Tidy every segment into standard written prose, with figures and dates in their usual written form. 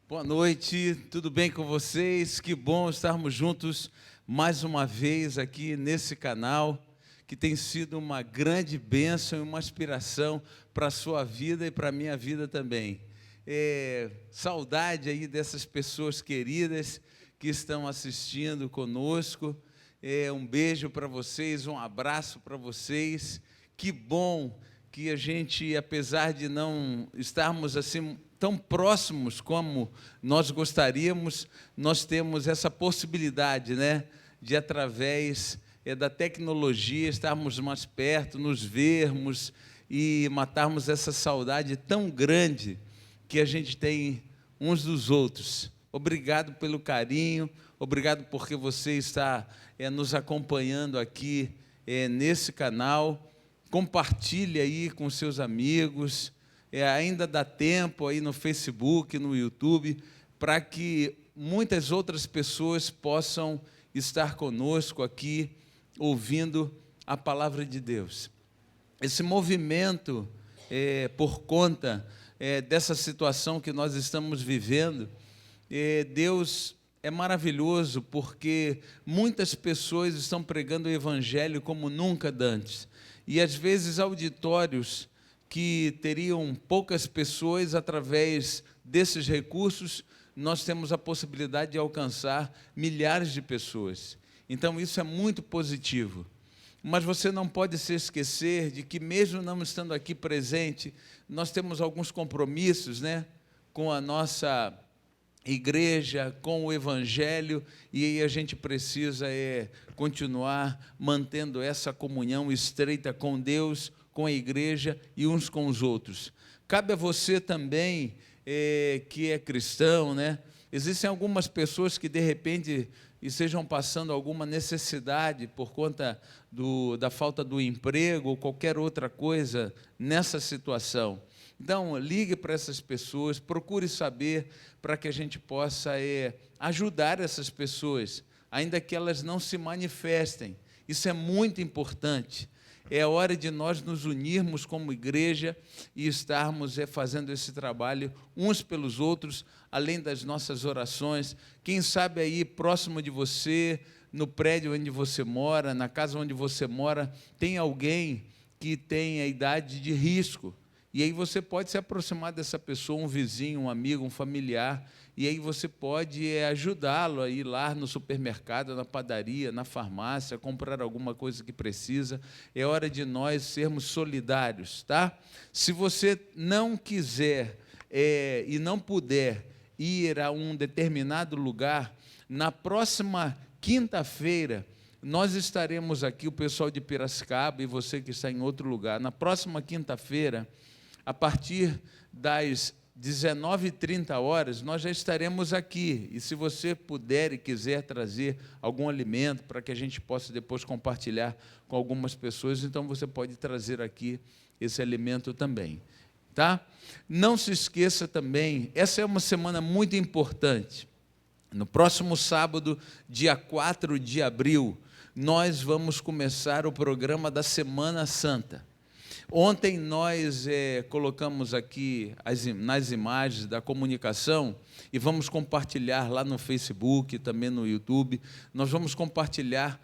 Boa noite, tudo bem com vocês? Que bom estarmos juntos mais uma vez aqui nesse canal, que tem sido uma grande bênção e uma inspiração para a sua vida e para a minha vida também. Saudade aí dessas pessoas queridas que estão assistindo conosco. Um beijo para vocês, um abraço para vocês. Que bom que a gente, apesar de não estarmos assim tão próximos como nós gostaríamos, nós temos essa possibilidade, né, de através da tecnologia estarmos mais perto, nos vermos e matarmos essa saudade tão grande que a gente tem uns dos outros. Obrigado pelo carinho, obrigado porque você está nos acompanhando aqui nesse canal. Compartilhe aí com seus amigos, ainda dá tempo aí no Facebook, no YouTube, para que muitas outras pessoas possam estar conosco aqui, ouvindo a palavra de Deus. Esse movimento, por conta dessa situação que nós estamos vivendo, Deus é maravilhoso, porque muitas pessoas estão pregando o Evangelho como nunca antes. E, às vezes, auditórios que teriam poucas pessoas, através desses recursos, nós temos a possibilidade de alcançar milhares de pessoas. Então, isso é muito positivo. Mas você não pode se esquecer de que, mesmo não estando aqui presente, nós temos alguns compromissos, né, com a nossa igreja, com o Evangelho, e aí a gente precisa continuar mantendo essa comunhão estreita com Deus, com a igreja e uns com os outros. Cabe a você também, que é cristão, né? Existem algumas pessoas que, de repente, estejam passando alguma necessidade por conta da falta do emprego ou qualquer outra coisa nessa situação. Então, ligue para essas pessoas, procure saber para que a gente possa ajudar essas pessoas, ainda que elas não se manifestem. Isso é muito importante. É hora de nós nos unirmos como igreja e estarmos fazendo esse trabalho uns pelos outros, além das nossas orações. Quem sabe aí, próximo de você, no prédio onde você mora, na casa onde você mora, tem alguém que tem a idade de risco. E aí você pode se aproximar dessa pessoa, um vizinho, um amigo, um familiar, e aí você pode ajudá-lo a ir lá no supermercado, na padaria, na farmácia, comprar alguma coisa que precisa. É hora de nós sermos solidários, tá? Se você não quiser e não puder ir a um determinado lugar, na próxima quinta-feira, nós estaremos aqui, o pessoal de Piracicaba e você que está em outro lugar, na próxima quinta-feira, a partir das 19h30, nós já estaremos aqui. E se você puder e quiser trazer algum alimento para que a gente possa depois compartilhar com algumas pessoas, então você pode trazer aqui esse alimento também. Tá? Não se esqueça também, essa é uma semana muito importante. No próximo sábado, dia 4 de abril, nós vamos começar o programa da Semana Santa. Ontem nós colocamos aqui nas imagens da comunicação e vamos compartilhar lá no Facebook, também no YouTube, nós vamos compartilhar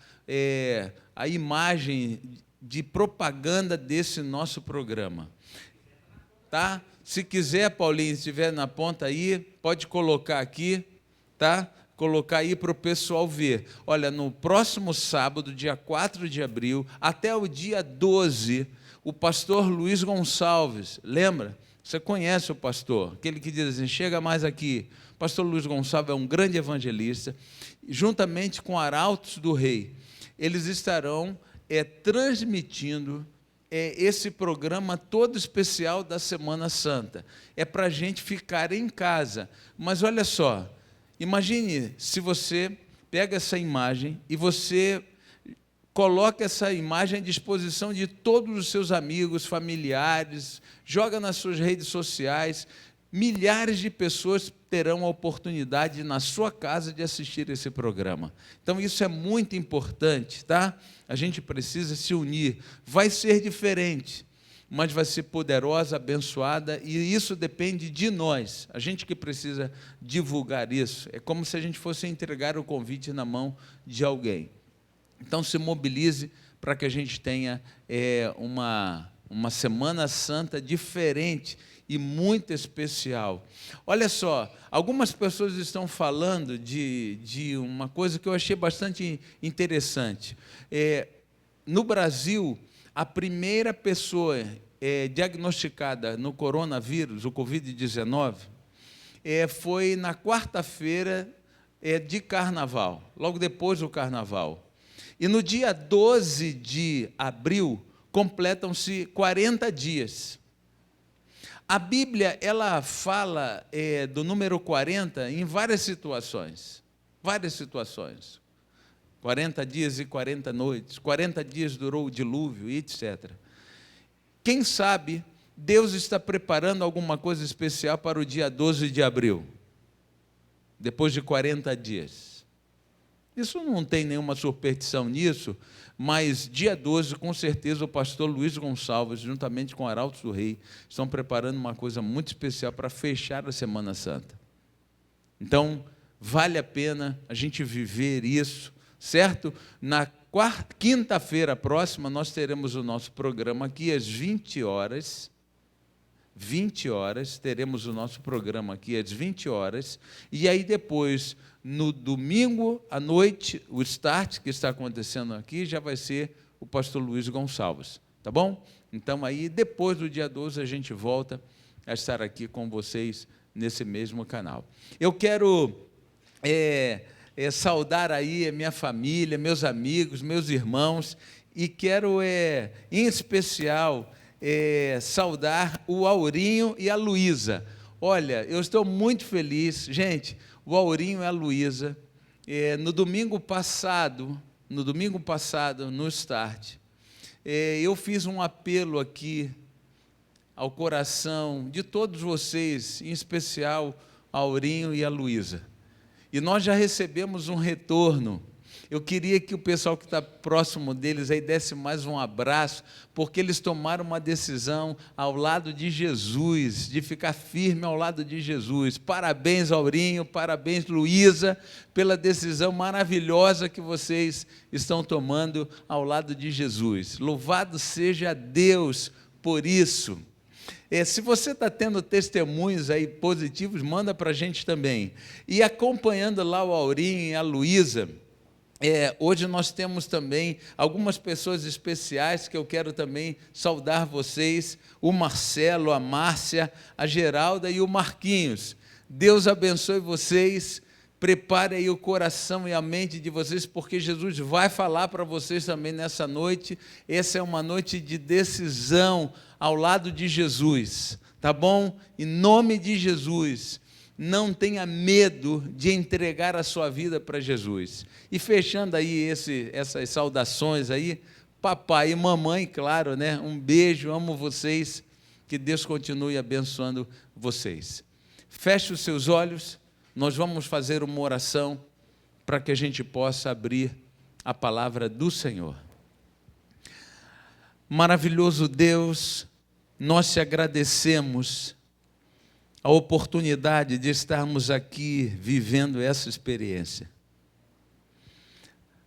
a imagem de propaganda desse nosso programa. Tá? Se quiser, Paulinho, se estiver na ponta aí, pode colocar aqui, tá? Colocar aí para o pessoal ver. Olha, no próximo sábado, dia 4 de abril, até o dia 12, o pastor Luiz Gonçalves, lembra? Você conhece o pastor, aquele que diz assim, chega mais aqui. O pastor Luiz Gonçalves é um grande evangelista, juntamente com Arautos do Rei. Eles estarão transmitindo esse programa todo especial da Semana Santa. É para a gente ficar em casa. Mas olha só, imagine se você pega essa imagem e você coloca essa imagem à disposição de todos os seus amigos, familiares, joga nas suas redes sociais, milhares de pessoas terão a oportunidade na sua casa de assistir esse programa. Então, isso é muito importante, tá? A gente precisa se unir. Vai ser diferente. mas vai ser poderosa, abençoada, e isso depende de nós, a gente que precisa divulgar isso. É como se a gente fosse entregar o convite na mão de alguém. Então, se mobilize para que a gente tenha uma Semana Santa diferente e muito especial. Olha só, algumas pessoas estão falando de uma coisa que eu achei bastante interessante. No Brasil, a primeira pessoa diagnosticada no coronavírus, o Covid-19, foi na quarta-feira de Carnaval, logo depois do Carnaval. E no dia 12 de abril, completam-se 40 dias. A Bíblia, ela fala do número 40 em várias situações. 40 dias e 40 noites, 40 dias durou o dilúvio, etc. Quem sabe Deus está preparando alguma coisa especial para o dia 12 de abril, depois de 40 dias. Isso não tem nenhuma superstição nisso, mas dia 12, com certeza, o pastor Luiz Gonçalves, juntamente com Arautos do Rei, estão preparando uma coisa muito especial para fechar a Semana Santa. Então, vale a pena a gente viver isso, certo? Na quinta-feira próxima, nós teremos o nosso programa aqui às 20 horas, teremos o nosso programa aqui às 20 horas, e aí depois, no domingo à noite, o start que está acontecendo aqui já vai ser o pastor Luiz Gonçalves, tá bom? Então, aí, depois do dia 12, a gente volta a estar aqui com vocês nesse mesmo canal. Eu quero saudar aí a minha família, meus amigos, meus irmãos, e quero, em especial, saudar o Aurinho e a Luísa. Olha, eu estou muito feliz, gente. O Aurinho e a Luísa, no domingo passado, no Start, eu fiz um apelo aqui ao coração de todos vocês, em especial ao Aurinho e a Luísa. E nós já recebemos um retorno. Eu queria que o pessoal que está próximo deles aí desse mais um abraço, porque eles tomaram uma decisão ao lado de Jesus, de ficar firme ao lado de Jesus. Parabéns, Aurinho, parabéns, Luísa, pela decisão maravilhosa que vocês estão tomando ao lado de Jesus. Louvado seja Deus por isso. Se você está tendo testemunhos aí positivos, manda para a gente também. E acompanhando lá o Aurinho e a Luísa, hoje nós temos também algumas pessoas especiais que eu quero também saudar vocês, o Marcelo, a Márcia, a Geralda e o Marquinhos. Deus abençoe vocês, prepare aí o coração e a mente de vocês, porque Jesus vai falar para vocês também nessa noite. Essa é uma noite de decisão ao lado de Jesus, tá bom? Em nome de Jesus. Não tenha medo de entregar a sua vida para Jesus. E fechando aí essas saudações aí, papai e mamãe, claro, né? Um beijo, amo vocês, que Deus continue abençoando vocês. Feche os seus olhos, nós vamos fazer uma oração para que a gente possa abrir a palavra do Senhor. Maravilhoso Deus, nós te agradecemos a oportunidade de estarmos aqui vivendo essa experiência.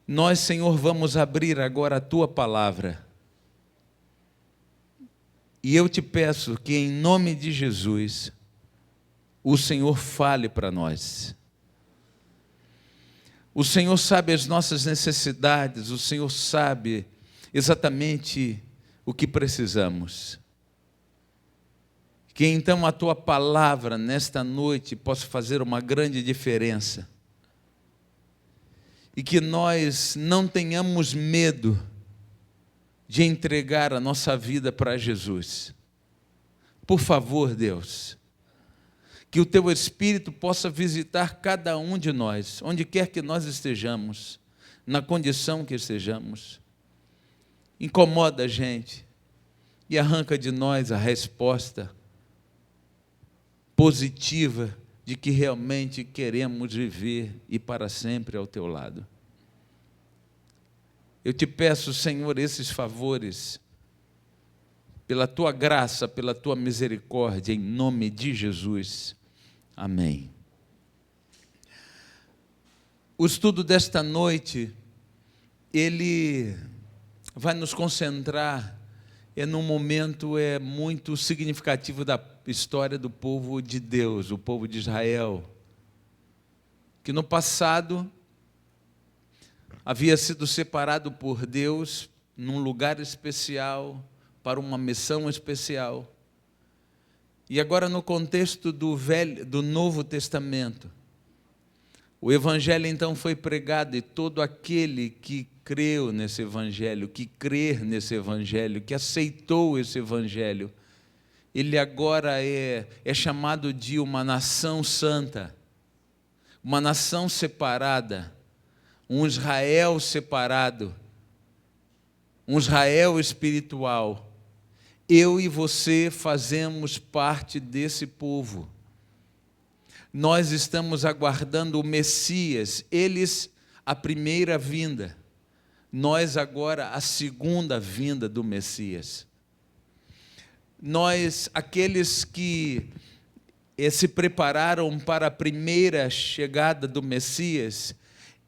Nós, Senhor, vamos abrir agora a Tua palavra. E eu te peço que, em nome de Jesus, o Senhor fale para nós. O Senhor sabe as nossas necessidades, o Senhor sabe exatamente o que precisamos. Que então a Tua palavra nesta noite possa fazer uma grande diferença. E que nós não tenhamos medo de entregar a nossa vida para Jesus. Por favor, Deus, que o Teu Espírito possa visitar cada um de nós, onde quer que nós estejamos, na condição que estejamos. Incomoda a gente e arranca de nós a resposta positiva de que realmente queremos viver e para sempre ao Teu lado. Eu te peço, Senhor, esses favores pela tua graça, pela tua misericórdia, em nome de Jesus. Amém. O estudo desta noite, ele vai nos concentrar num momento muito significativo da história do povo de Deus, o povo de Israel, que no passado havia sido separado por Deus num lugar especial, para uma missão especial. E agora, no contexto do Novo Testamento, o Evangelho então foi pregado, e todo aquele que creu nesse Evangelho, que crer nesse Evangelho, que aceitou esse Evangelho, ele agora é chamado de uma nação santa, uma nação separada, um Israel separado, um Israel espiritual. Eu e você fazemos parte desse povo. Nós estamos aguardando o Messias, eles a primeira vinda, nós agora a segunda vinda do Messias. Nós, aqueles que se prepararam para a primeira chegada do Messias,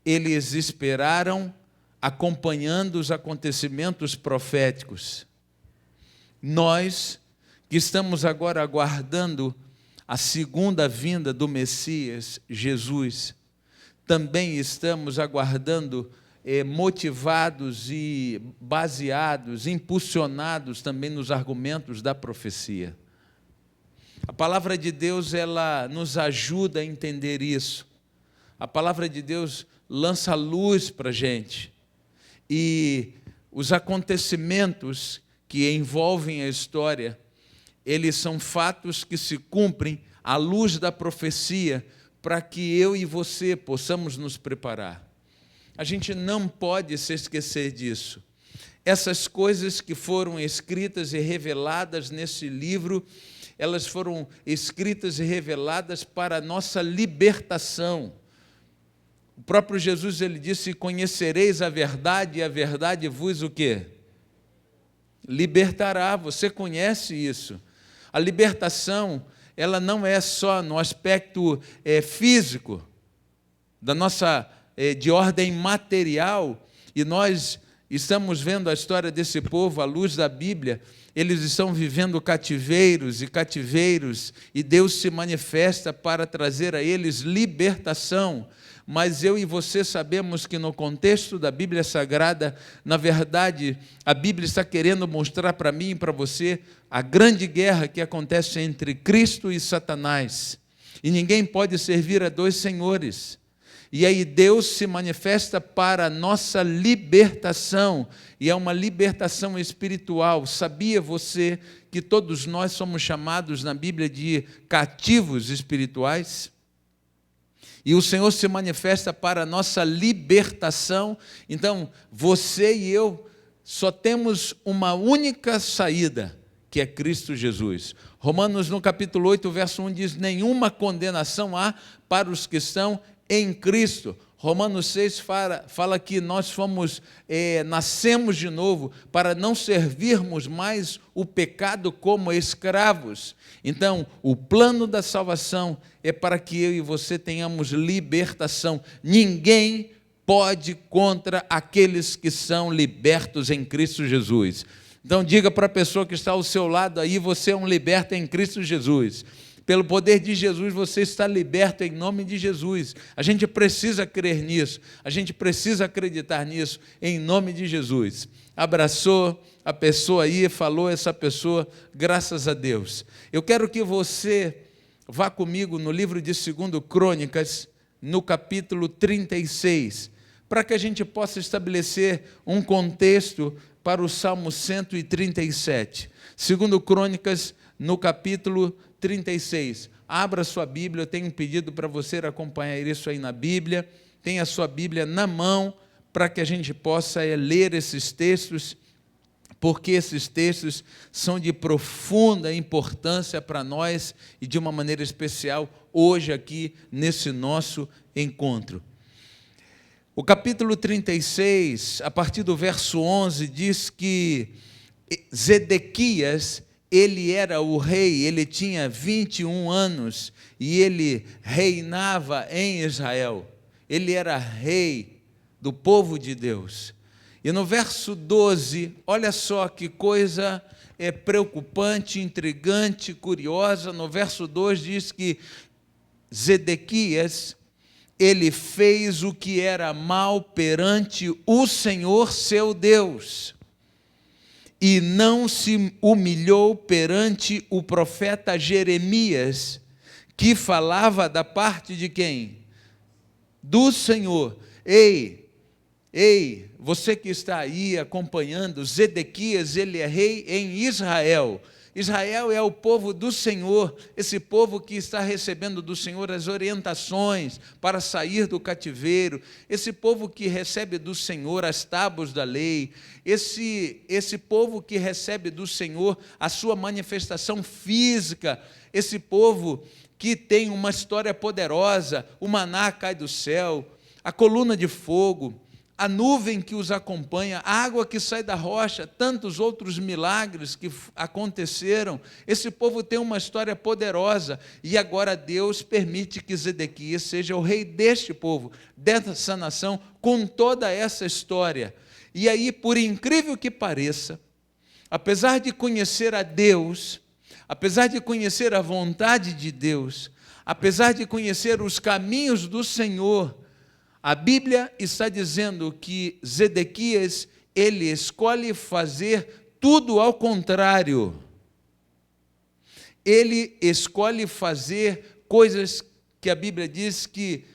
eles esperaram acompanhando os acontecimentos proféticos. Nós, que estamos agora aguardando a segunda vinda do Messias, Jesus, também estamos aguardando, motivados e baseados, impulsionados também nos argumentos da profecia. A palavra de Deus, ela nos ajuda a entender isso. A palavra de Deus lança luz para a gente. E os acontecimentos que envolvem a história, eles são fatos que se cumprem à luz da profecia, para que eu e você possamos nos preparar. A gente não pode se esquecer disso. Essas coisas que foram escritas e reveladas nesse livro, elas foram escritas e reveladas para a nossa libertação. O próprio Jesus, ele disse: conhecereis a verdade, e a verdade vos o quê? Libertará. Você conhece isso. A libertação, ela não é só no aspecto físico, da nossa, de ordem material, e nós estamos vendo a história desse povo à luz da Bíblia. Eles estão vivendo cativeiros, e Deus se manifesta para trazer a eles libertação. Mas eu e você sabemos que no contexto da Bíblia Sagrada, na verdade, a Bíblia está querendo mostrar para mim e para você a grande guerra que acontece entre Cristo e Satanás. E ninguém pode servir a dois senhores. E aí Deus se manifesta para a nossa libertação, e é uma libertação espiritual. Sabia você que todos nós somos chamados na Bíblia de cativos espirituais? E o Senhor se manifesta para a nossa libertação. Então, você e eu só temos uma única saída, que é Cristo Jesus. Romanos, no capítulo 8, verso 1, diz: nenhuma condenação há para os que estão em Cristo. Romanos 6 fala que nós nascemos de novo para não servirmos mais o pecado como escravos. Então, o plano da salvação é para que eu e você tenhamos libertação. Ninguém pode contra aqueles que são libertos em Cristo Jesus. Então, diga para a pessoa que está ao seu lado aí: você é um liberto em Cristo Jesus. Pelo poder de Jesus, você está liberto em nome de Jesus. A gente precisa crer nisso, a gente precisa acreditar nisso, em nome de Jesus. Abraçou a pessoa aí, falou essa pessoa, graças a Deus. Eu quero que você vá comigo no livro de 2 Crônicas, no capítulo 36, para que a gente possa estabelecer um contexto para o Salmo 137. 2 Crônicas, no capítulo 36. Abra sua Bíblia, eu tenho um pedido para você acompanhar isso aí na Bíblia. Tenha a sua Bíblia na mão, para que a gente possa ler esses textos, porque esses textos são de profunda importância para nós, e de uma maneira especial hoje aqui nesse nosso encontro. O capítulo 36, a partir do verso 11, diz que Zedequias, ele era o rei, ele tinha 21 anos e ele reinava em Israel. Ele era rei do povo de Deus. E no verso 12, olha só que coisa preocupante, intrigante, curiosa. No verso 2 diz que Zedequias, ele fez o que era mal perante o Senhor seu Deus, e não se humilhou perante o profeta Jeremias, que falava da parte de quem? Do Senhor. Ei, você que está aí acompanhando, Zedequias, ele é rei em Israel. Israel é o povo do Senhor, esse povo que está recebendo do Senhor as orientações para sair do cativeiro, esse povo que recebe do Senhor as tábuas da lei, esse povo que recebe do Senhor a sua manifestação física, esse povo que tem uma história poderosa, o maná cai do céu, a coluna de fogo, a nuvem que os acompanha, a água que sai da rocha, tantos outros milagres que aconteceram. Esse povo tem uma história poderosa e agora Deus permite que Zedequias seja o rei deste povo, dessa nação, com toda essa história. E aí, por incrível que pareça, apesar de conhecer a Deus, apesar de conhecer a vontade de Deus, apesar de conhecer os caminhos do Senhor, a Bíblia está dizendo que Zedequias, ele escolhe fazer tudo ao contrário. Ele escolhe fazer coisas que a Bíblia diz que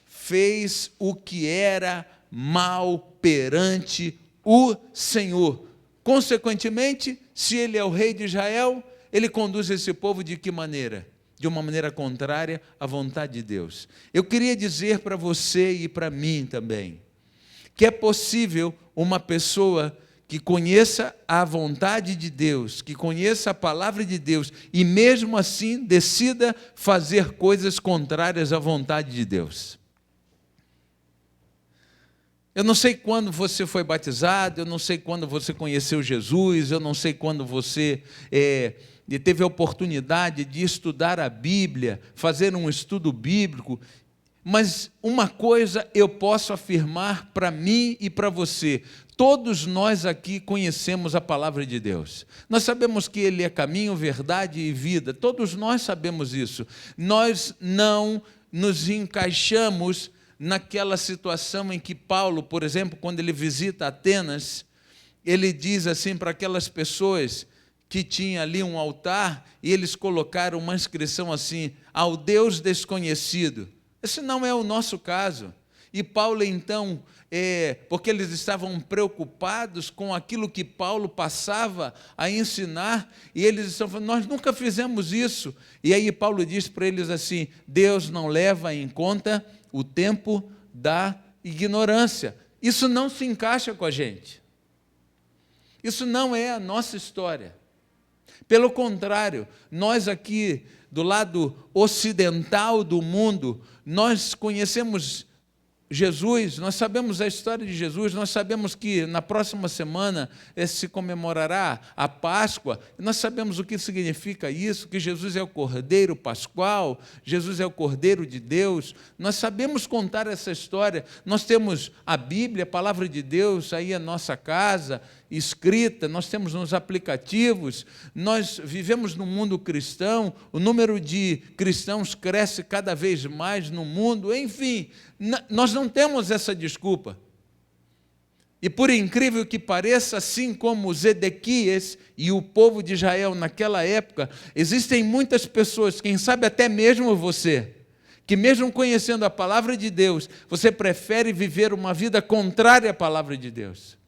fez o que era mal perante o Senhor. Consequentemente, se ele é o rei de Israel, ele conduz esse povo de que maneira? De uma maneira contrária à vontade de Deus. Eu queria dizer para você e para mim também, que é possível uma pessoa que conheça a vontade de Deus, que conheça a palavra de Deus, e mesmo assim decida fazer coisas contrárias à vontade de Deus. Eu não sei quando você foi batizado, eu não sei quando você conheceu Jesus, eu não sei quando você teve a oportunidade de estudar a Bíblia, fazer um estudo bíblico, mas uma coisa eu posso afirmar para mim e para você: todos nós aqui conhecemos a palavra de Deus. Nós sabemos que Ele é caminho, verdade e vida. Todos nós sabemos isso. Nós não nos encaixamos naquela situação em que Paulo, por exemplo, quando ele visita Atenas, ele diz assim para aquelas pessoas que tinha ali um altar, e eles colocaram uma inscrição assim: ao Deus desconhecido. Esse não é o nosso caso. E Paulo então, porque eles estavam preocupados com aquilo que Paulo passava a ensinar, e eles estavam falando: nós nunca fizemos isso. E aí Paulo diz para eles assim: Deus não leva em conta o tempo da ignorância. Isso não se encaixa com a gente. Isso não é a nossa história. Pelo contrário, nós aqui do lado ocidental do mundo, nós conhecemos Jesus, nós sabemos a história de Jesus, nós sabemos que na próxima semana se comemorará a Páscoa, nós sabemos o que significa isso, que Jesus é o Cordeiro Pascual, Jesus é o Cordeiro de Deus, nós sabemos contar essa história, nós temos a Bíblia, a Palavra de Deus aí na nossa casa, escrita, nós temos nos aplicativos, nós vivemos no mundo cristão, o número de cristãos cresce cada vez mais no mundo, enfim, nós não temos essa desculpa. E por incrível que pareça, assim como Zedequias e o povo de Israel naquela época, existem muitas pessoas, quem sabe até mesmo você, que mesmo conhecendo a palavra de Deus, você prefere viver uma vida contrária à palavra de Deus.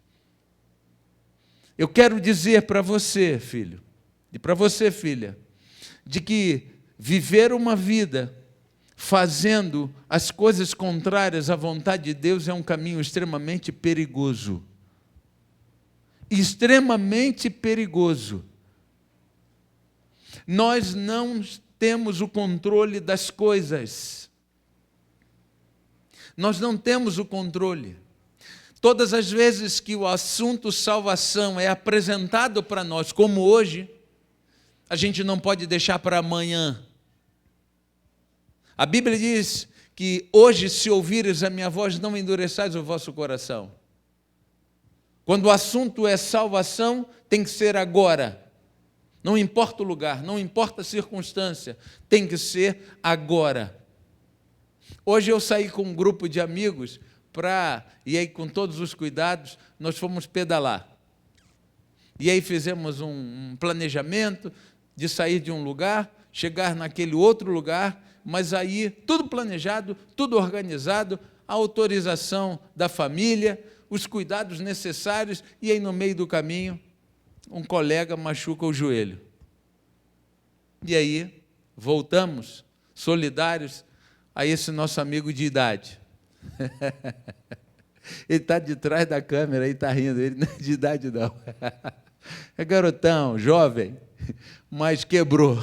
Eu quero dizer para você, filho, e para você, filha, de que viver uma vida fazendo as coisas contrárias à vontade de Deus é um caminho extremamente perigoso. Extremamente perigoso. Nós não temos o controle das coisas. Nós não temos o controle. Todas as vezes que o assunto salvação é apresentado para nós, como hoje, a gente não pode deixar para amanhã. A Bíblia diz que hoje, se ouvires a minha voz, não endureçais o vosso coração. Quando o assunto é salvação, tem que ser agora. Não importa o lugar, não importa a circunstância, tem que ser agora. Hoje eu saí com um grupo de amigos e aí com todos os cuidados, nós fomos pedalar. E aí fizemos um planejamento de sair de um lugar, chegar naquele outro lugar, mas aí tudo planejado, tudo organizado, a autorização da família, os cuidados necessários, e aí no meio do caminho, um colega machuca o joelho. E aí voltamos, solidários, a esse nosso amigo de idade. Ele está de trás da câmera e está rindo, ele não é de idade não. É garotão, jovem, mas quebrou,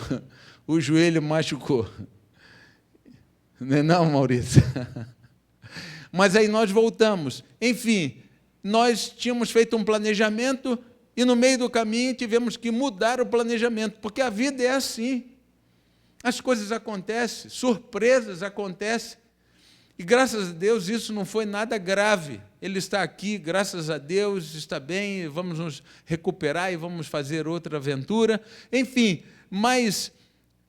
o joelho machucou. Não é não, Maurício? Mas aí nós voltamos. Enfim, nós tínhamos feito um planejamento e no meio do caminho tivemos que mudar o planejamento, porque a vida é assim. As coisas acontecem, surpresas acontecem. E graças a Deus isso não foi nada grave. Ele está aqui, graças a Deus, está bem, vamos nos recuperar e vamos fazer outra aventura. Enfim, mas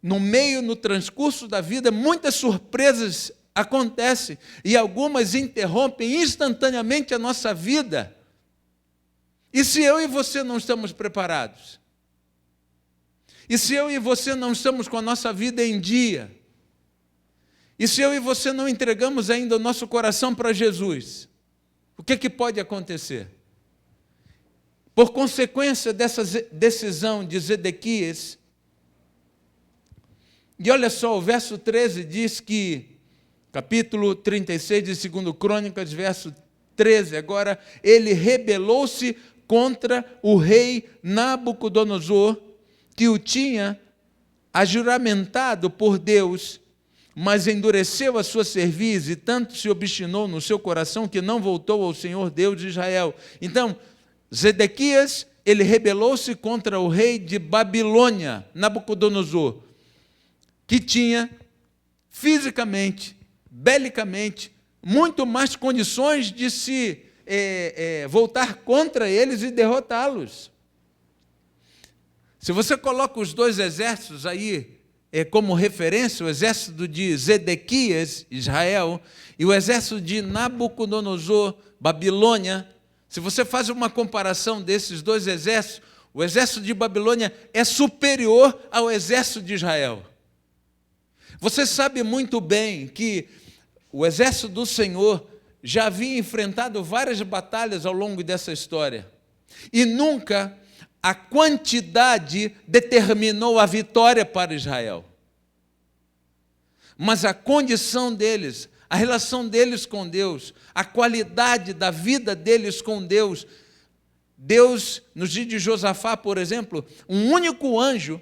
no transcurso da vida, muitas surpresas acontecem e algumas interrompem instantaneamente a nossa vida. E se eu e você não estamos preparados? E se eu e você não estamos com a nossa vida em dia? E se eu e você não entregamos ainda o nosso coração para Jesus? O que pode acontecer? Por consequência dessa decisão de Zedequias, e olha só, o verso 13 diz que, capítulo 36 de 2 Crônicas, verso 13, agora, ele rebelou-se contra o rei Nabucodonosor, que o tinha ajuramentado por Deus, mas endureceu a sua cerviz e tanto se obstinou no seu coração que não voltou ao Senhor Deus de Israel. Então, Zedequias, ele rebelou-se contra o rei de Babilônia, Nabucodonosor, que tinha fisicamente, belicamente, muito mais condições de se voltar contra eles e derrotá-los. Se você coloca os dois exércitos aí como referência, o exército de Zedequias, Israel, e o exército de Nabucodonosor, Babilônia, se você faz uma comparação desses dois exércitos, o exército de Babilônia é superior ao exército de Israel. Você sabe muito bem que o exército do Senhor já havia enfrentado várias batalhas ao longo dessa história, e nunca a quantidade determinou a vitória para Israel. Mas a condição deles, a relação deles com Deus, a qualidade da vida deles com Deus. Deus, nos dias de Josafá, por exemplo, um único anjo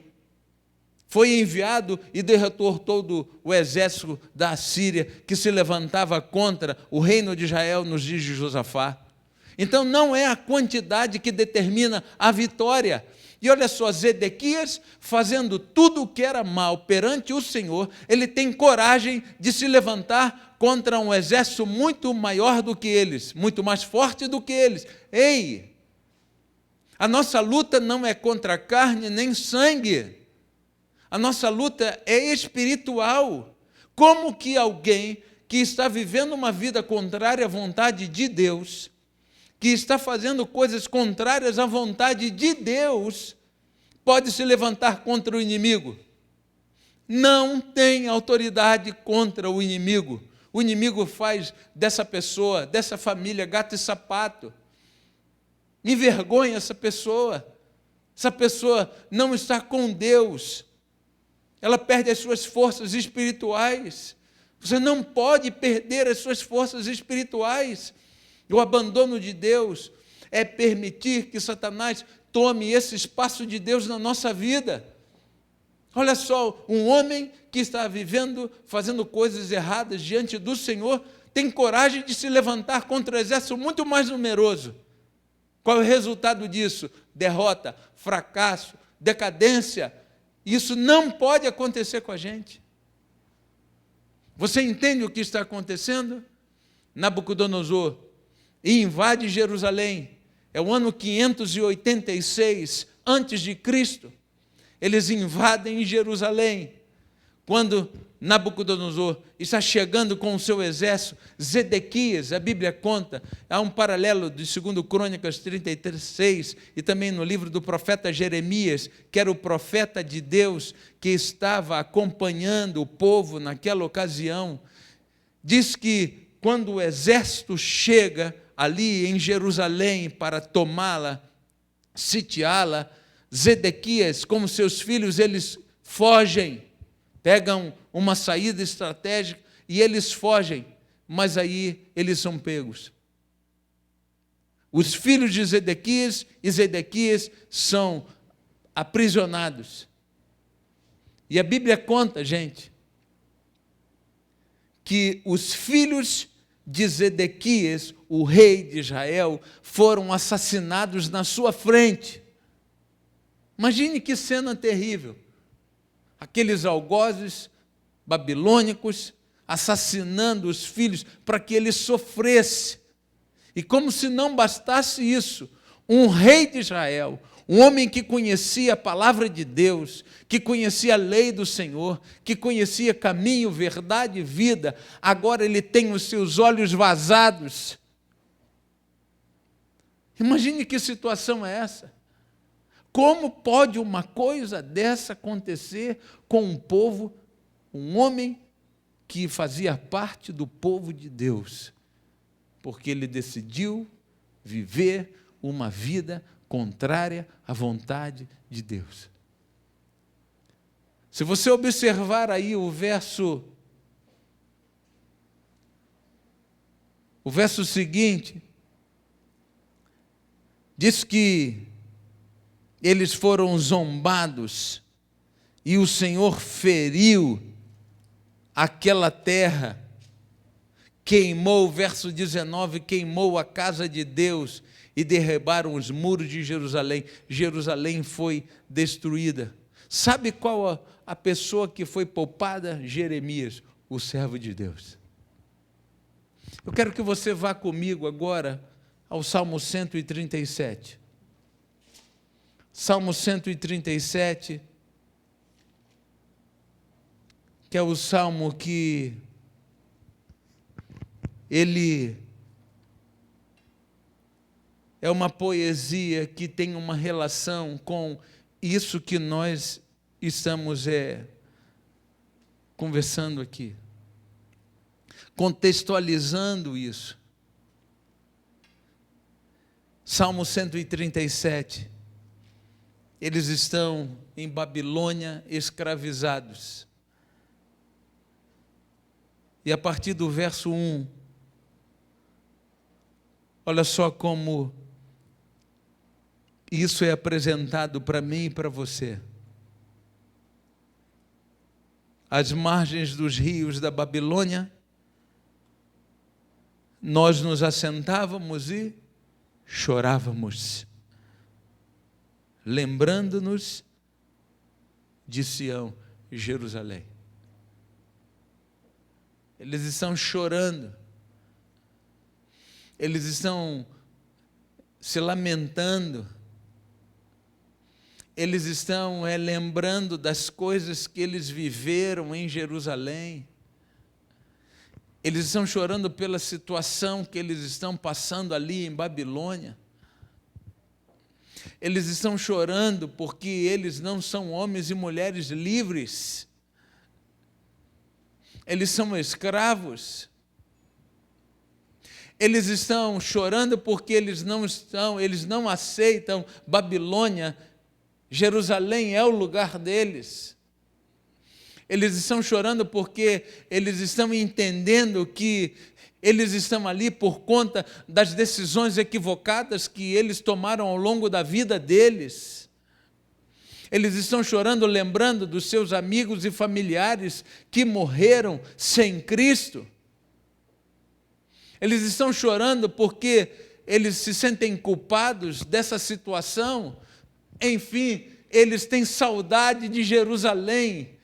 foi enviado e derrotou todo o exército da Síria que se levantava contra o reino de Israel nos dias de Josafá. Então, não é a quantidade que determina a vitória. E olha só, Zedequias, fazendo tudo o que era mal perante o Senhor, ele tem coragem de se levantar contra um exército muito maior do que eles, muito mais forte do que eles. Ei, a nossa luta não é contra carne nem sangue. A nossa luta é espiritual. Como que alguém que está vivendo uma vida contrária à vontade de Deus, que está fazendo coisas contrárias à vontade de Deus, pode se levantar contra o inimigo? Não tem autoridade contra o inimigo. O inimigo faz dessa pessoa, dessa família, gato e sapato. Envergonha essa pessoa. Essa pessoa não está com Deus. Ela perde as suas forças espirituais. Você não pode perder as suas forças espirituais. O abandono de Deus é permitir que Satanás tome esse espaço de Deus na nossa vida. Olha só, um homem que está vivendo, fazendo coisas erradas diante do Senhor, tem coragem de se levantar contra o exército muito mais numeroso. Qual é o resultado disso? Derrota, fracasso, decadência. Isso não pode acontecer com a gente. Você entende o que está acontecendo? Nabucodonosor invade Jerusalém. É o ano 586 antes de Cristo. Eles invadem Jerusalém. Quando Nabucodonosor está chegando com o seu exército, Zedequias, a Bíblia conta, há um paralelo de 2 Crônicas 33, e também no livro do profeta Jeremias, que era o profeta de Deus que estava acompanhando o povo naquela ocasião. Diz que quando o exército chega ali em Jerusalém para tomá-la, sitiá-la, Zedequias, como seus filhos, eles fogem, pegam uma saída estratégica e eles fogem, mas aí eles são pegos. Os filhos de Zedequias e Zedequias são aprisionados. E a Bíblia conta, gente, que os filhos de Zedequias, o rei de Israel, foram assassinados na sua frente. Imagine que cena terrível. Aqueles algozes babilônicos assassinando os filhos para que eles sofressem. E como se não bastasse isso, um rei de Israel, um homem que conhecia a palavra de Deus, que conhecia a lei do Senhor, que conhecia caminho, verdade e vida, agora ele tem os seus olhos vazados. Imagine que situação é essa. Como pode uma coisa dessa acontecer com um povo, um homem que fazia parte do povo de Deus? Porque ele decidiu viver uma vida contrária à vontade de Deus. Se você observar aí o verso seguinte, diz que eles foram zombados e o Senhor feriu aquela terra, queimou, verso 19, queimou a casa de Deus e derribaram os muros de Jerusalém. Jerusalém foi destruída. Sabe qual a pessoa que foi poupada? Jeremias, o servo de Deus. Eu quero que você vá comigo agora ao Salmo 137. Salmo 137, que é o salmo que ele é uma poesia que tem uma relação com isso que nós estamos conversando aqui, contextualizando isso. Salmo 137. Eles estão em Babilônia escravizados. E a partir do verso 1, olha só como isso é apresentado para mim e para você. Às margens dos rios da Babilônia, nós nos assentávamos e chorávamos, lembrando-nos de Sião, Jerusalém. Eles estão chorando, eles estão se lamentando, eles estão lembrando das coisas que eles viveram em Jerusalém. Eles estão chorando pela situação que eles estão passando ali em Babilônia. Eles estão chorando porque eles não são homens e mulheres livres. Eles são escravos. Eles estão chorando porque eles não aceitam Babilônia. Jerusalém é o lugar deles. Eles estão chorando porque eles estão entendendo que eles estão ali por conta das decisões equivocadas que eles tomaram ao longo da vida deles. Eles estão chorando, lembrando dos seus amigos e familiares que morreram sem Cristo. Eles estão chorando porque eles se sentem culpados dessa situação. Enfim, eles têm saudade de Jerusalém.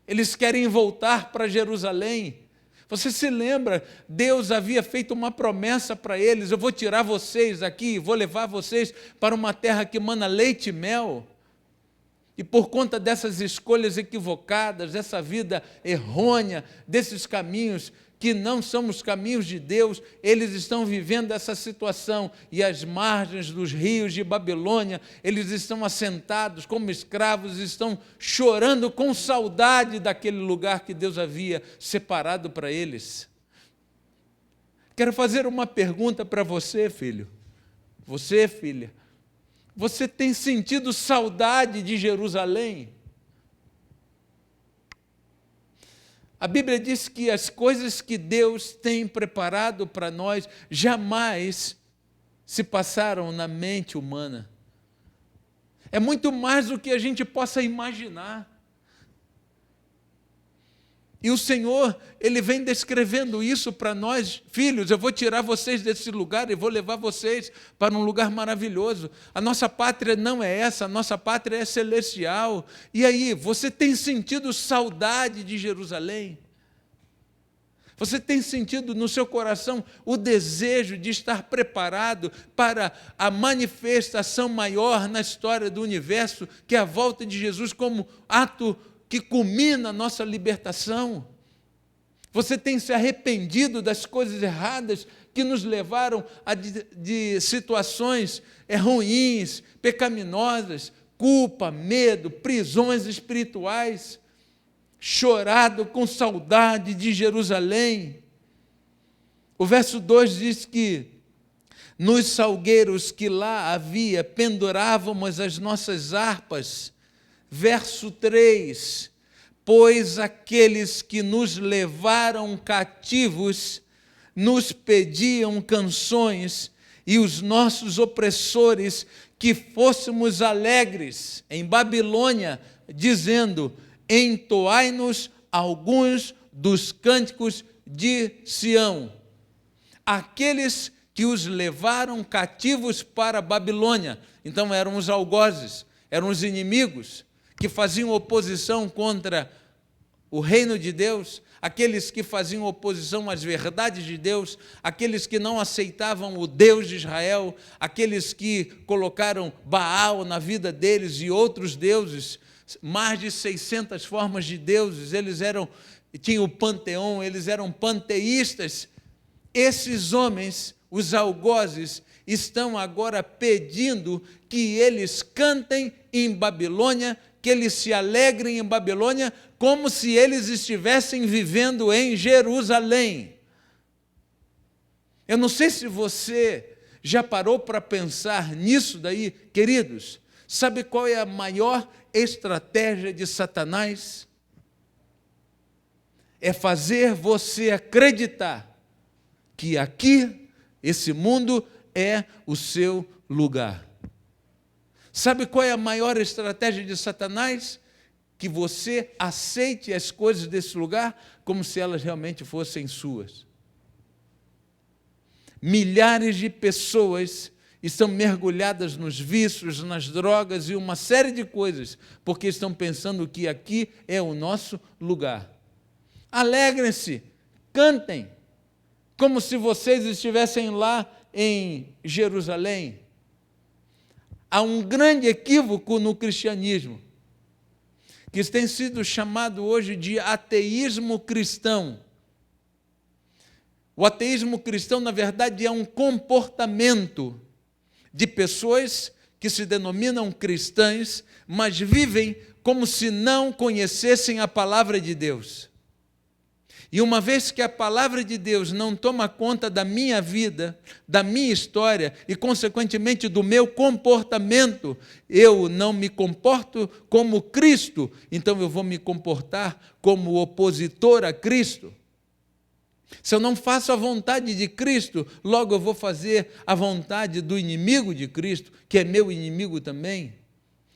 Eles querem voltar para Jerusalém. Você se lembra, Deus havia feito uma promessa para eles: eu vou tirar vocês daqui, vou levar vocês para uma terra que mana leite e mel. E por conta dessas escolhas equivocadas, dessa vida errônea, desses caminhos que não são os caminhos de Deus, eles estão vivendo essa situação, e às margens dos rios de Babilônia, eles estão assentados como escravos, estão chorando com saudade daquele lugar que Deus havia separado para eles. Quero fazer uma pergunta para você, filho. Você, filha. Você tem sentido saudade de Jerusalém? A Bíblia diz que as coisas que Deus tem preparado para nós jamais se passaram na mente humana. É muito mais do que a gente possa imaginar. E o Senhor, Ele vem descrevendo isso para nós: filhos, eu vou tirar vocês desse lugar e vou levar vocês para um lugar maravilhoso. A nossa pátria não é essa, a nossa pátria é celestial. E aí, você tem sentido saudade de Jerusalém? Você tem sentido no seu coração o desejo de estar preparado para a manifestação maior na história do universo, que é a volta de Jesus como ato que culmina a nossa libertação? Você tem se arrependido das coisas erradas que nos levaram de situações ruins, pecaminosas, culpa, medo, prisões espirituais, chorado com saudade de Jerusalém? O verso 2 diz que nos salgueiros que lá havia pendurávamos as nossas harpas. Verso 3, pois aqueles que nos levaram cativos nos pediam canções, e os nossos opressores que fôssemos alegres em Babilônia, dizendo: entoai-nos alguns dos cânticos de Sião. Aqueles que os levaram cativos para a Babilônia, então eram os algozes, eram os inimigos que faziam oposição contra o reino de Deus, aqueles que faziam oposição às verdades de Deus, aqueles que não aceitavam o Deus de Israel, aqueles que colocaram Baal na vida deles e outros deuses, mais de 600 formas de deuses, tinham o panteão, eles eram panteístas. Esses homens, os algozes, estão agora pedindo que eles cantem em Babilônia, que eles se alegrem em Babilônia, como se eles estivessem vivendo em Jerusalém. Eu não sei se você já parou para pensar nisso daí, queridos. Sabe qual é a maior estratégia de Satanás? É fazer você acreditar que aqui, esse mundo, é o seu lugar. Sabe qual é a maior estratégia de Satanás? Que você aceite as coisas desse lugar como se elas realmente fossem suas. Milhares de pessoas estão mergulhadas nos vícios, nas drogas e uma série de coisas, porque estão pensando que aqui é o nosso lugar. Alegrem-se, cantem, como se vocês estivessem lá em Jerusalém. Há um grande equívoco no cristianismo, que tem sido chamado hoje de ateísmo cristão. O ateísmo cristão, na verdade, é um comportamento de pessoas que se denominam cristãs, mas vivem como se não conhecessem a palavra de Deus. E uma vez que a palavra de Deus não toma conta da minha vida, da minha história e, consequentemente, do meu comportamento, eu não me comporto como Cristo, então eu vou me comportar como opositor a Cristo. Se eu não faço a vontade de Cristo, logo eu vou fazer a vontade do inimigo de Cristo, que é meu inimigo também.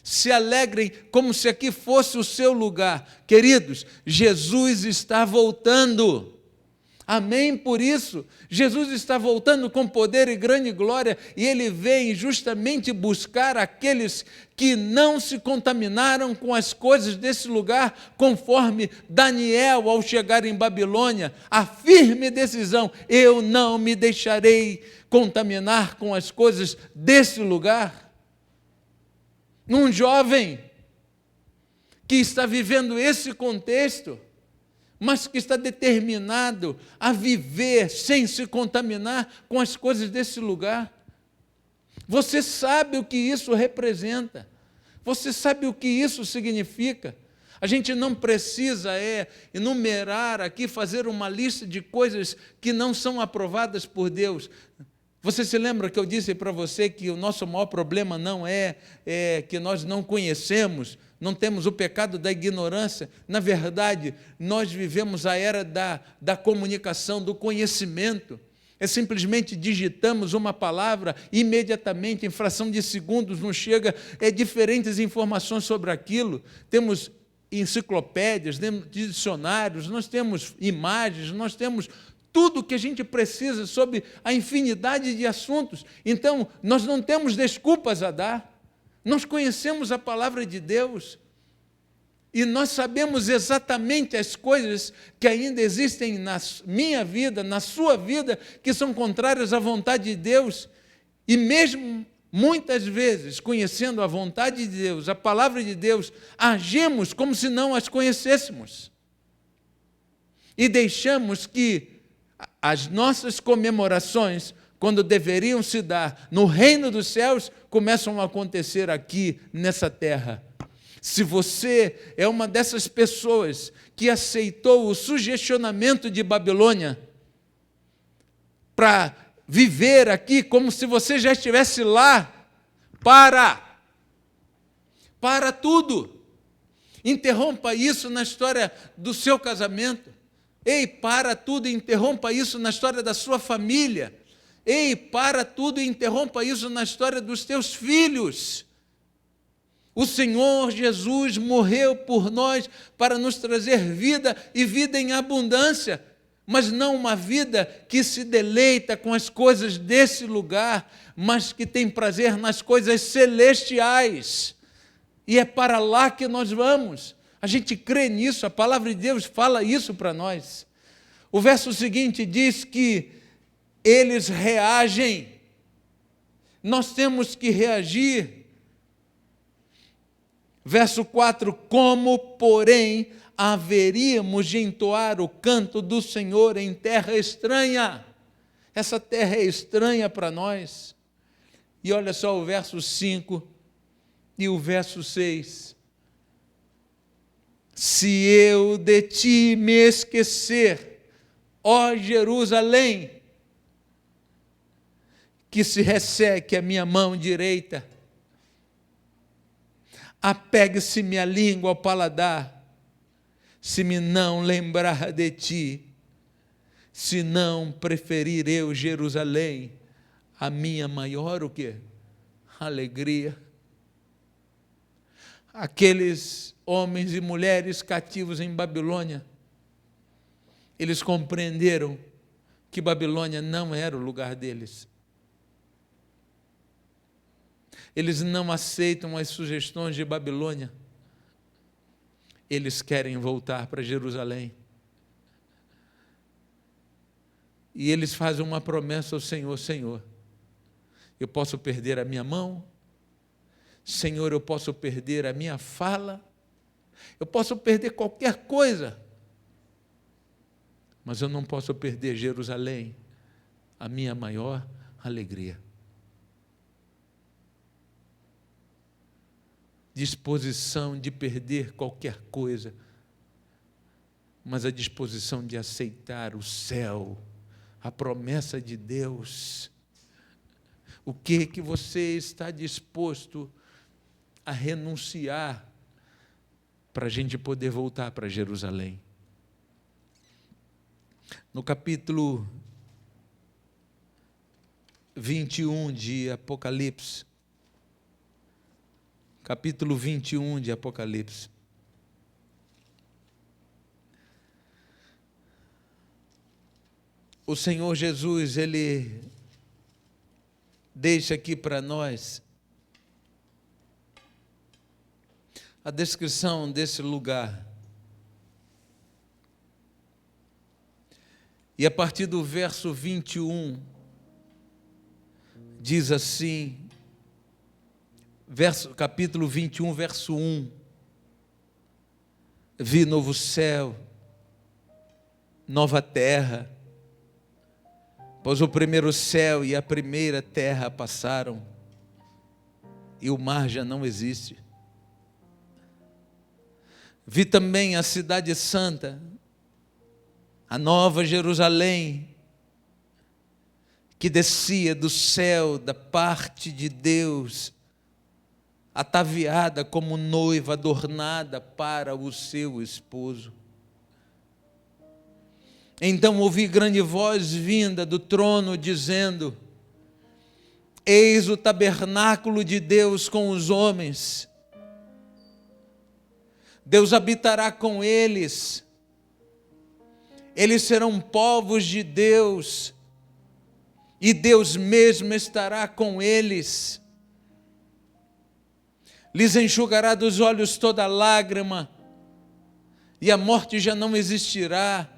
Se alegrem como se aqui fosse o seu lugar. Queridos, Jesus está voltando. Amém? Por isso, Jesus está voltando com poder e grande glória, e Ele vem justamente buscar aqueles que não se contaminaram com as coisas desse lugar, conforme Daniel, ao chegar em Babilônia, a firme decisão: eu não me deixarei contaminar com as coisas desse lugar. Um jovem que está vivendo esse contexto, mas que está determinado a viver sem se contaminar com as coisas desse lugar. Você sabe o que isso representa, você sabe o que isso significa. A gente não precisa enumerar aqui, fazer uma lista de coisas que não são aprovadas por Deus. Você se lembra que eu disse para você que o nosso maior problema não é que nós não conhecemos, não temos o pecado da ignorância. Na verdade, nós vivemos a era da comunicação, do conhecimento. É simplesmente digitamos uma palavra, imediatamente, em fração de segundos, nos chega diferentes informações sobre aquilo. Temos enciclopédias, temos dicionários, nós temos imagens, nós temos tudo o que a gente precisa sobre a infinidade de assuntos. Então, nós não temos desculpas a dar. Nós conhecemos a palavra de Deus e nós sabemos exatamente as coisas que ainda existem na minha vida, na sua vida, que são contrárias à vontade de Deus. E mesmo muitas vezes, conhecendo a vontade de Deus, a palavra de Deus, agimos como se não as conhecêssemos. E deixamos que as nossas comemorações, quando deveriam se dar no reino dos céus, começam a acontecer aqui nessa terra. Se você é uma dessas pessoas que aceitou o sugestionamento de Babilônia para viver aqui como se você já estivesse lá, para tudo. Interrompa isso na história do seu casamento. Ei, para tudo e interrompa isso na história da sua família. Ei, para tudo e interrompa isso na história dos teus filhos. O Senhor Jesus morreu por nós para nos trazer vida e vida em abundância, mas não uma vida que se deleita com as coisas desse lugar, mas que tem prazer nas coisas celestiais. E é para lá que nós vamos. A gente crê nisso, a palavra de Deus fala isso para nós. O verso seguinte diz que eles reagem. Nós temos que reagir. Verso 4, como, porém, haveríamos de entoar o canto do Senhor em terra estranha? Essa terra é estranha para nós. E olha só o verso 5 e o verso 6. Se eu de ti me esquecer, ó Jerusalém, que se resseque a minha mão direita, apegue-se minha língua ao paladar, se me não lembrar de ti, se não preferir eu Jerusalém, a minha maior o quê? Alegria. Aqueles homens e mulheres cativos em Babilônia, eles compreenderam que Babilônia não era o lugar deles. Eles não aceitam as sugestões de Babilônia. Eles querem voltar para Jerusalém. E eles fazem uma promessa ao Senhor: Senhor, eu posso perder a minha mão, Senhor, eu posso perder a minha fala, eu posso perder qualquer coisa, mas eu não posso perder Jerusalém, a minha maior alegria. Disposição de perder qualquer coisa, mas a disposição de aceitar o céu, a promessa de Deus. O que você está disposto a renunciar para a gente poder voltar para Jerusalém? No capítulo 21 de Apocalipse, capítulo 21 de Apocalipse, o Senhor Jesus, Ele deixa aqui para nós a descrição desse lugar. E a partir do verso 21, diz assim, capítulo 21, verso 1, vi novo céu, nova terra, pois o primeiro céu e a primeira terra passaram, e o mar já não existe. Vi também a cidade santa, a nova Jerusalém, que descia do céu da parte de Deus, ataviada como noiva adornada para o seu esposo. Então ouvi grande voz vinda do trono dizendo: eis o tabernáculo de Deus com os homens. Deus habitará com eles. Eles serão povos de Deus, e Deus mesmo estará com eles. Lhes enxugará dos olhos toda lágrima, e a morte já não existirá,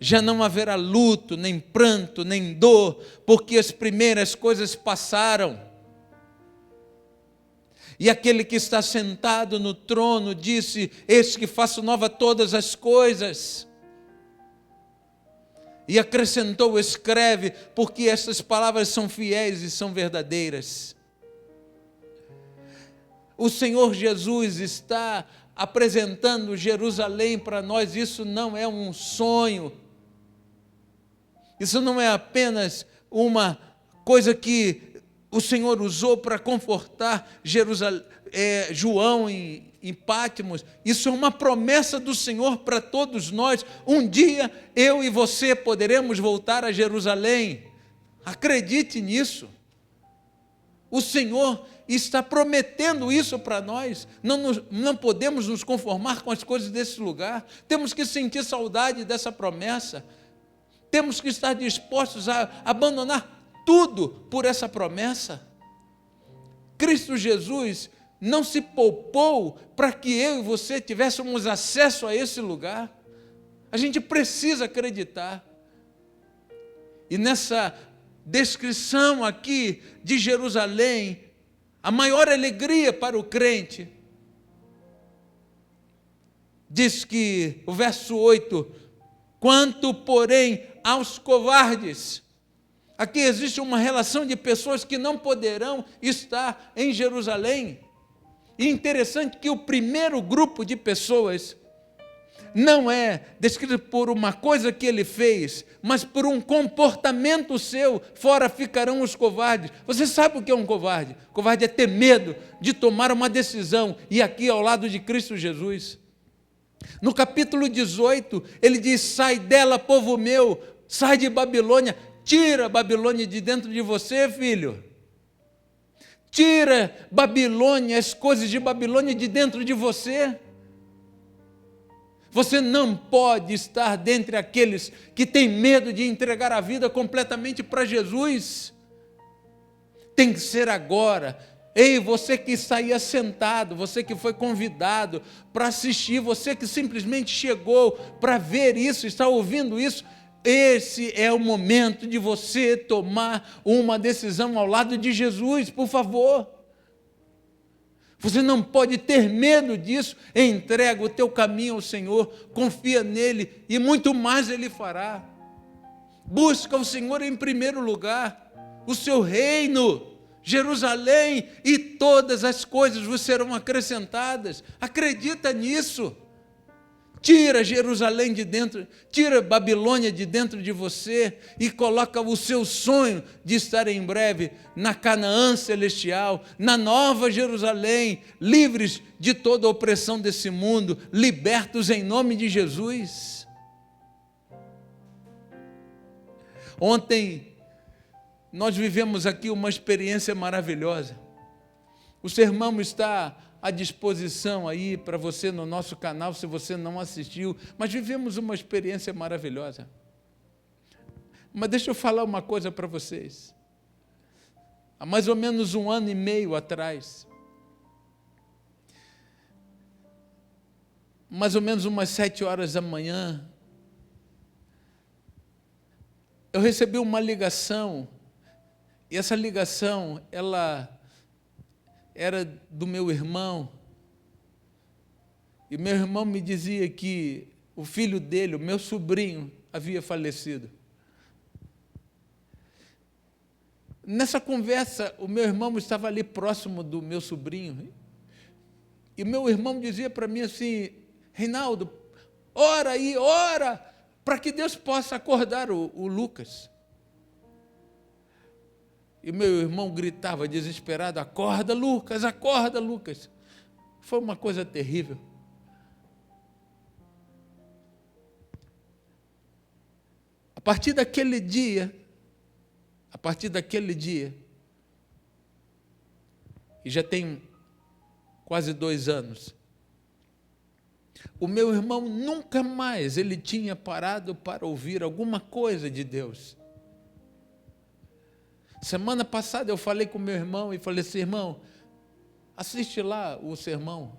já não haverá luto, nem pranto, nem dor, porque as primeiras coisas passaram. E aquele que está sentado no trono disse: eis que faço nova todas as coisas. E acrescentou: escreve, porque essas palavras são fiéis e são verdadeiras. O Senhor Jesus está apresentando Jerusalém para nós. Isso não é um sonho. Isso não é apenas uma coisa que o Senhor usou para confortar João em Pátimos. Isso é uma promessa do Senhor para todos nós. Um dia eu e você poderemos voltar a Jerusalém. Acredite nisso. O Senhor está prometendo isso para nós. Não podemos nos conformar com as coisas desse lugar. Temos que sentir saudade dessa promessa. Temos que estar dispostos a abandonar tudo por essa promessa. Cristo Jesus não se poupou para que eu e você tivéssemos acesso a esse lugar. A gente precisa acreditar. E nessa descrição aqui de Jerusalém, a maior alegria para o crente, diz que o verso 8, quanto porém aos covardes. Aqui existe uma relação de pessoas que não poderão estar em Jerusalém. E interessante que o primeiro grupo de pessoas não é descrito por uma coisa que ele fez, mas por um comportamento seu. Fora ficarão os covardes. Você sabe o que é um covarde? Covarde é ter medo de tomar uma decisão. E aqui ao lado de Cristo Jesus. No capítulo 18, ele diz: sai dela, povo meu, sai de Babilônia. Tira a Babilônia de dentro de você, filho. Tira Babilônia, as coisas de Babilônia de dentro de você. Você não pode estar dentre aqueles que têm medo de entregar a vida completamente para Jesus. Tem que ser agora. Ei, você que está aí assentado, você que foi convidado para assistir, você que simplesmente chegou para ver isso, está ouvindo isso, esse é o momento de você tomar uma decisão ao lado de Jesus, por favor. Você não pode ter medo disso. Entrega o teu caminho ao Senhor, confia nele e muito mais Ele fará. Busca o Senhor em primeiro lugar, o seu reino, Jerusalém, e todas as coisas vos serão acrescentadas. Acredita nisso. Tira Jerusalém de dentro, tira Babilônia de dentro de você e coloca o seu sonho de estar em breve na Canaã celestial, na nova Jerusalém, livres de toda a opressão desse mundo, libertos em nome de Jesus. Ontem nós vivemos aqui uma experiência maravilhosa. O sermão está à disposição aí para você no nosso canal, se você não assistiu, mas vivemos uma experiência maravilhosa. Mas deixa eu falar uma coisa para vocês. Há mais ou menos 1 ano e meio atrás, mais ou menos umas 7 horas da manhã, eu recebi uma ligação, e essa ligação, ela era do meu irmão, e meu irmão me dizia que o filho dele, o meu sobrinho, havia falecido. Nessa conversa, o meu irmão estava ali próximo do meu sobrinho, e meu irmão dizia para mim assim: Reinaldo, ora aí, ora, para que Deus possa acordar o Lucas. E meu irmão gritava desesperado: acorda, Lucas, acorda, Lucas. Foi uma coisa terrível. A partir daquele dia, e já tem quase 2 anos, o meu irmão nunca mais ele tinha parado para ouvir alguma coisa de Deus. Semana passada eu falei com meu irmão e falei assim: irmão, assiste lá o sermão.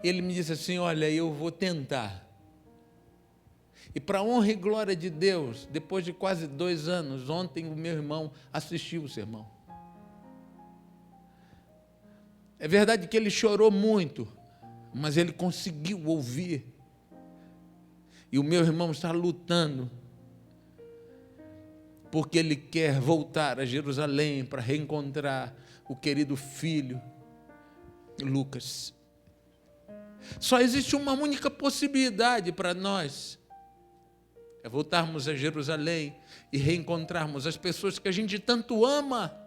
Ele me disse assim: olha, eu vou tentar. E para a honra e glória de Deus, depois de quase 2 anos, ontem o meu irmão assistiu o sermão. É verdade que ele chorou muito, mas ele conseguiu ouvir. E o meu irmão está lutando, porque ele quer voltar a Jerusalém para reencontrar o querido filho, Lucas. Só existe uma única possibilidade para nós, é voltarmos a Jerusalém e reencontrarmos as pessoas que a gente tanto ama,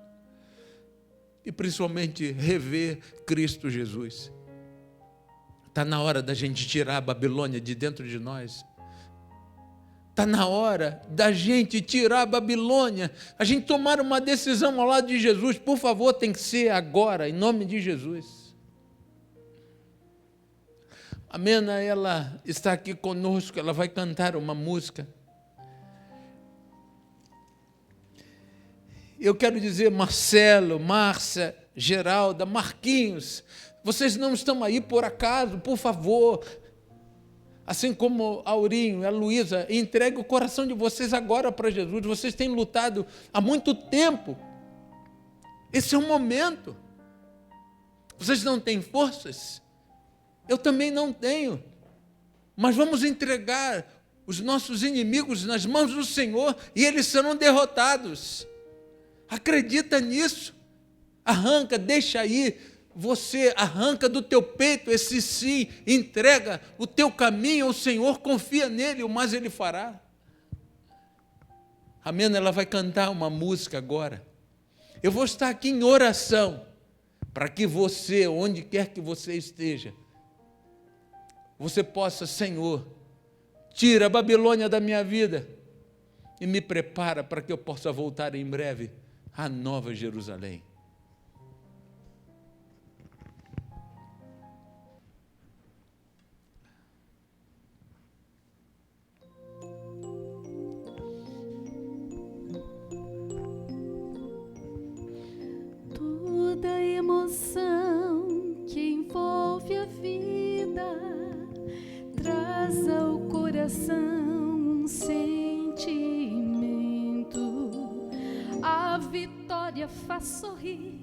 e principalmente rever Cristo Jesus. Está na hora da gente tirar a Babilônia de dentro de nós. Está na hora da gente tirar a Babilônia, a gente tomar uma decisão ao lado de Jesus. Por favor, tem que ser agora, em nome de Jesus. A Mena, ela está aqui conosco, ela vai cantar uma música. Eu quero dizer, Marcelo, Márcia, Geralda, Marquinhos, vocês não estão aí por acaso, por favor. Assim como a Aurinho e a Luísa, entregue o coração de vocês agora para Jesus. Vocês têm lutado há muito tempo. Esse é o momento. Vocês não têm forças? Eu também não tenho. Mas vamos entregar os nossos inimigos nas mãos do Senhor e eles serão derrotados. Acredita nisso. Arranca, deixa aí. Você arranca do teu peito esse sim, entrega o teu caminho ao Senhor, confia nele, o mais Ele fará. A Mena, ela vai cantar uma música agora. Eu vou estar aqui em oração, para que você, onde quer que você esteja, você possa, Senhor, tira a Babilônia da minha vida e me prepara para que eu possa voltar em breve à Nova Jerusalém. Toda emoção que envolve a vida traz ao coração um sentimento. A vitória faz sorrir,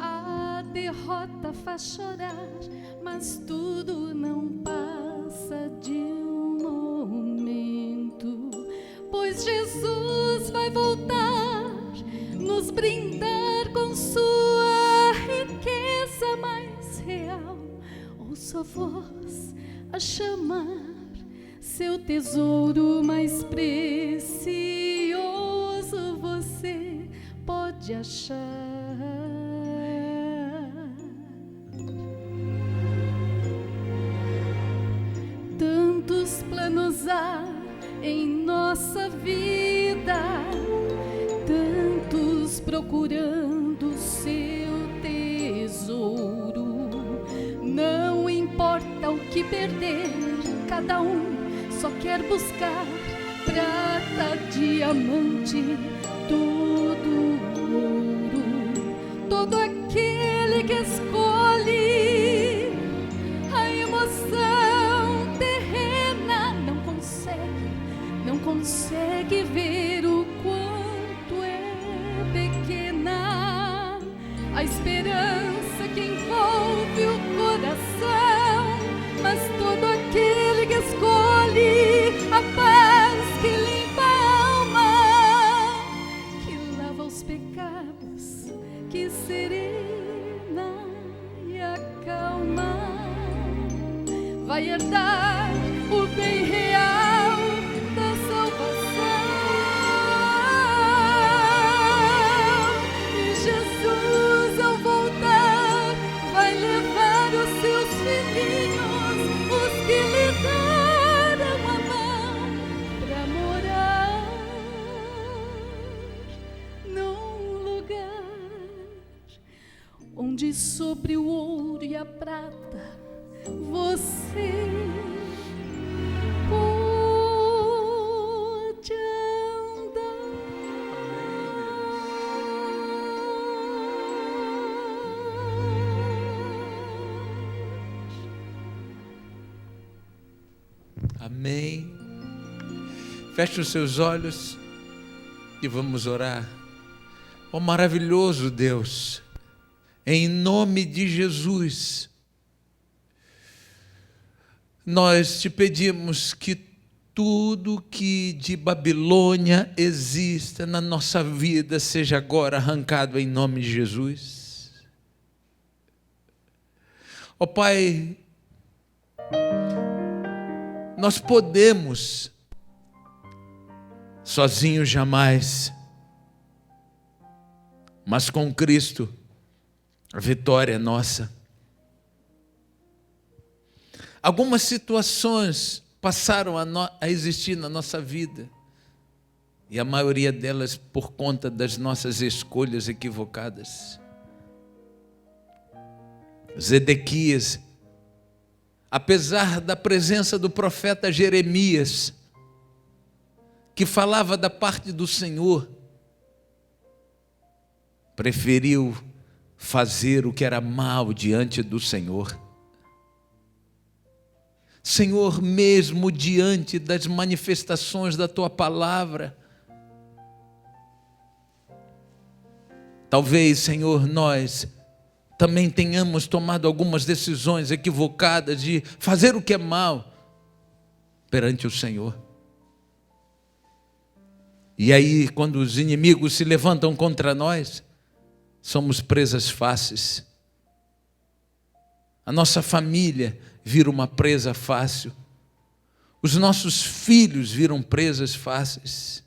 a derrota faz chorar, mas tudo não passa de um momento, pois Jesus vai voltar, nos brindar com sua riqueza mais real. Ouça a voz a chamar, seu tesouro mais precioso você pode achar. Tantos planos há em nossa vida, tantos procurando seu tesouro. Não importa o que perder, cada um só quer buscar prata, diamante, tudo ouro. Todo aquele que escolhe a emoção terrena não consegue ver o quanto é pequena a esperança que envolve o coração. Mas todo aquele que escolhe a paz que limpa a alma, que lava os pecados, que serena e acalma, vai herdar o bem real da salvação. E Jesus, ao voltar, vai levar os seus filhinhos, os que lhe deram a mão, pra morar num lugar onde sobre o ouro e a prata você pode andar. Amém. Feche os seus olhos e vamos orar. Ó maravilhoso Deus, em nome de Jesus, nós te pedimos que tudo que de Babilônia exista na nossa vida seja agora arrancado em nome de Jesus. Ó Pai, nós podemos, sozinhos jamais, mas com Cristo, a vitória é nossa. Algumas situações passaram a existir na nossa vida, e a maioria delas por conta das nossas escolhas equivocadas. Zedequias, apesar da presença do profeta Jeremias, que falava da parte do Senhor, preferiu fazer o que era mal diante do Senhor. Senhor, mesmo diante das manifestações da Tua palavra, talvez, Senhor, nós também tenhamos tomado algumas decisões equivocadas de fazer o que é mal perante o Senhor. E aí, quando os inimigos se levantam contra nós, somos presas fáceis. A nossa família vira uma presa fácil. Os nossos filhos viram presas fáceis.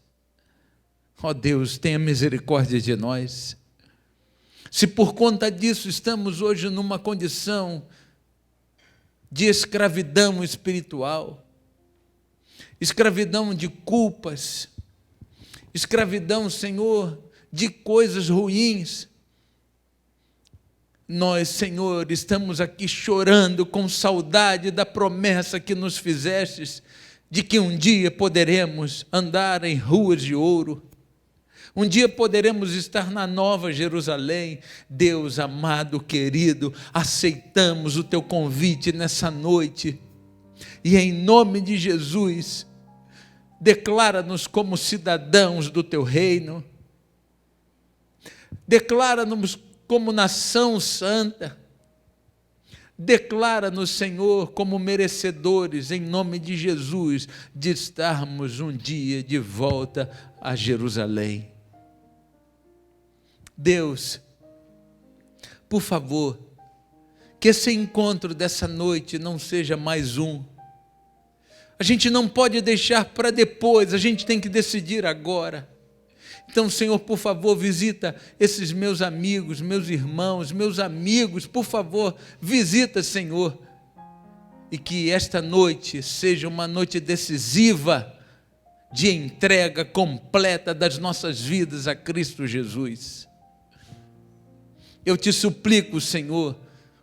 Ó Deus, tenha misericórdia de nós. Se por conta disso estamos hoje numa condição de escravidão espiritual, escravidão de culpas, escravidão, Senhor, de coisas ruins, nós, Senhor, estamos aqui chorando com saudade da promessa que nos fizestes, de que um dia poderemos andar em ruas de ouro, um dia poderemos estar na Nova Jerusalém. Deus amado, querido, aceitamos o Teu convite nessa noite, e em nome de Jesus, declara-nos como cidadãos do Teu reino, declara-nos como nação santa, declara-nos, Senhor, como merecedores, em nome de Jesus, de estarmos um dia de volta a Jerusalém. Deus, por favor, que esse encontro dessa noite não seja mais um. A gente não pode deixar para depois, a gente tem que decidir agora. Então, Senhor, por favor, visita esses meus amigos, meus irmãos, meus amigos, por favor, visita, Senhor, e que esta noite seja uma noite decisiva de entrega completa das nossas vidas a Cristo Jesus. Eu te suplico, Senhor,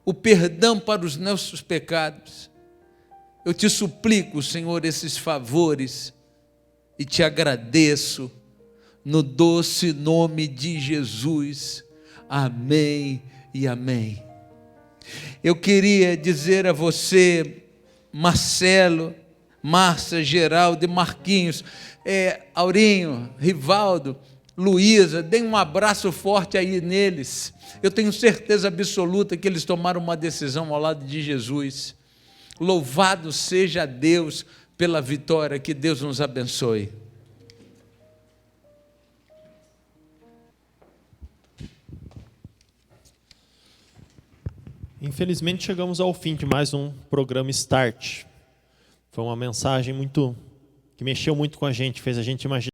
o perdão para os nossos pecados. Eu te suplico, Senhor, esses favores, e te agradeço no doce nome de Jesus. Amém e amém. Eu queria dizer a você, Marcelo, Márcia, Geraldo e Marquinhos, Aurinho, Rivaldo, Luísa, deem um abraço forte aí neles. Eu tenho certeza absoluta que eles tomaram uma decisão ao lado de Jesus. Louvado seja Deus pela vitória, que Deus nos abençoe. Infelizmente chegamos ao fim de mais um programa Start. Foi uma mensagem que mexeu muito com a gente, fez a gente imaginar